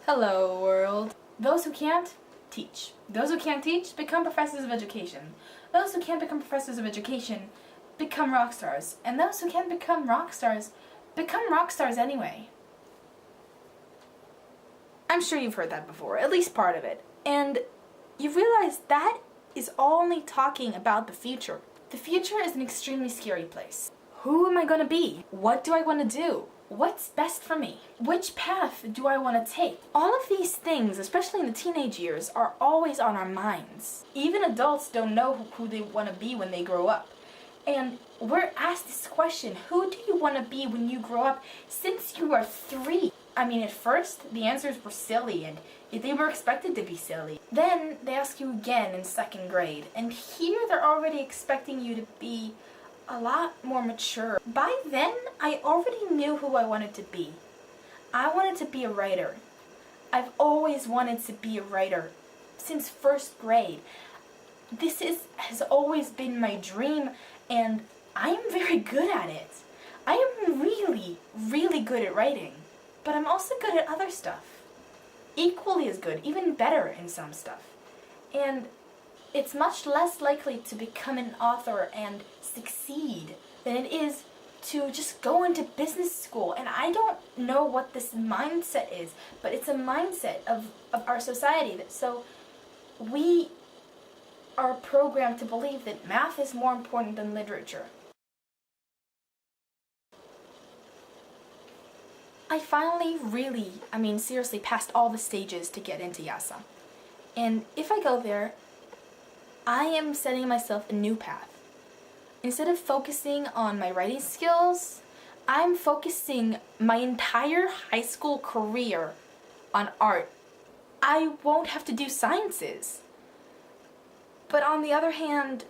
Hello, world. Those who can't, teach. Those who can't teach, become professors of education. Those who can't become professors of education, become rock stars. And those who can't become rock stars, become rock stars anyway. I'm sure you've heard that before, at least part of it. And you realize that is only talking about the future. The future is an extremely scary place. Who am I going to be? What do I want to do? What's best for me? Which path do I want to take? All of these things, especially in the teenage years, are always on our minds. Even adults don't know who they want to be when they grow up. And we're asked this question, who do you want to be when you grow up, since you are 3? I mean, at first, the answers were silly, and they were expected to be silly. Then, they ask you again in 2nd grade, and here they're already expecting you to be a lot more mature. By then, I already knew who I wanted to be. I wanted to be a writer. I've always wanted to be a writer, since 1st grade. This has always been my dream, and I am very good at it. I am really, really good at writing, but I'm also good at other stuff. Equally as good, even better in some stuff. And it's much less likely to become an author and succeed than it is to just go into business school. And I don't know what this mindset is, but it's a mindset of our society. So we are programmed to believe that math is more important than literature. I finally seriously passed all the stages to get into YASA. And if I go there, I am setting myself a new path. Instead of focusing on my writing skills, I'm focusing my entire high school career on art. I won't have to do sciences. But on the other hand,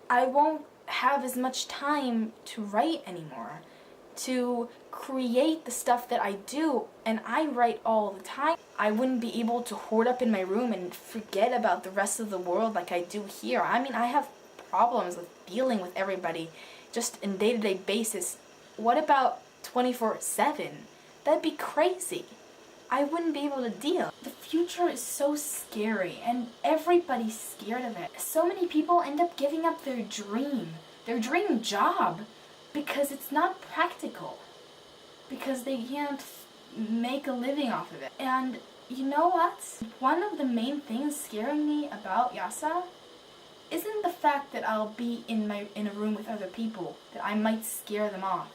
I won't have as much time to write anymore, to create the stuff that I do, and I write all the time. I wouldn't be able to hoard up in my room and forget about the rest of the world like I do here. I mean, I have problems with dealing with everybody just in day-to-day basis. What about 24/7? That'd be crazy. I wouldn't be able to deal. The future is so scary, and everybody's scared of it. So many people end up giving up their dream job, because it's not practical, because they can't make a living off of it. And you know what? One of the main things scaring me about YASA isn't the fact that I'll be in a room with other people, that I might scare them off.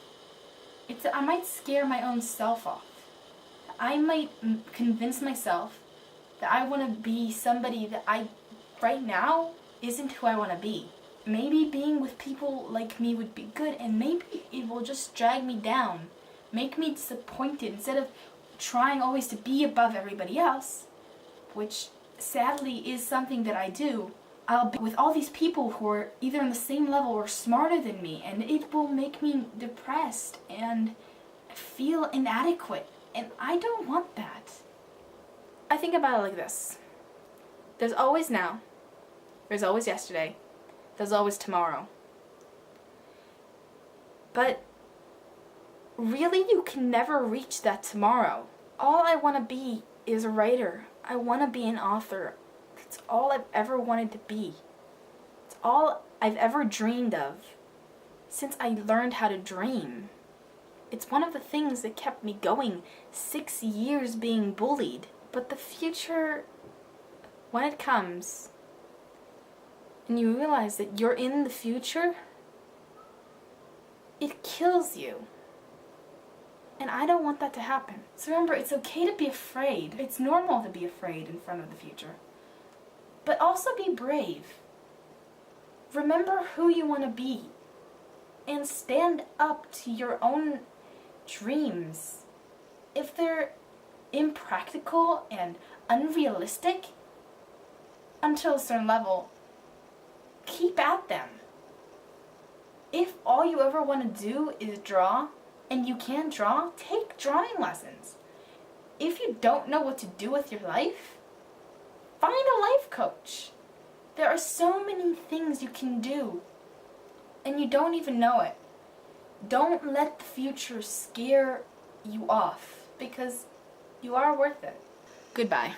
It's that I might scare my own self off. I might convince myself that I want to be somebody that right now, isn't who I want to be. Maybe being with people like me would be good, and maybe it will just drag me down, make me disappointed. Instead of trying always to be above everybody else, which sadly is something that I do, I'll be with all these people who are either on the same level or smarter than me, and it will make me depressed and feel inadequate, and I don't want that. I think about it like this. There's always now, there's always yesterday, there's always tomorrow. But really, you can never reach that tomorrow. All I want to be is a writer. I want to be an author. It's all I've ever wanted to be. It's all I've ever dreamed of since I learned how to dream. It's one of the things that kept me going 6 years being bullied. But the future, when it comes, and you realize that you're in the future, it kills you. And I don't want that to happen. So remember, it's okay to be afraid. It's normal to be afraid in front of the future. But also be brave. Remember who you want to be. And stand up to your own dreams. If they're impractical and unrealistic, until a certain level, keep at them. If all you ever want to do is draw, and you can draw, take drawing lessons. If you don't know what to do with your life, find a life coach. There are so many things you can do, and you don't even know it. Don't let the future scare you off, because you are worth it. Goodbye.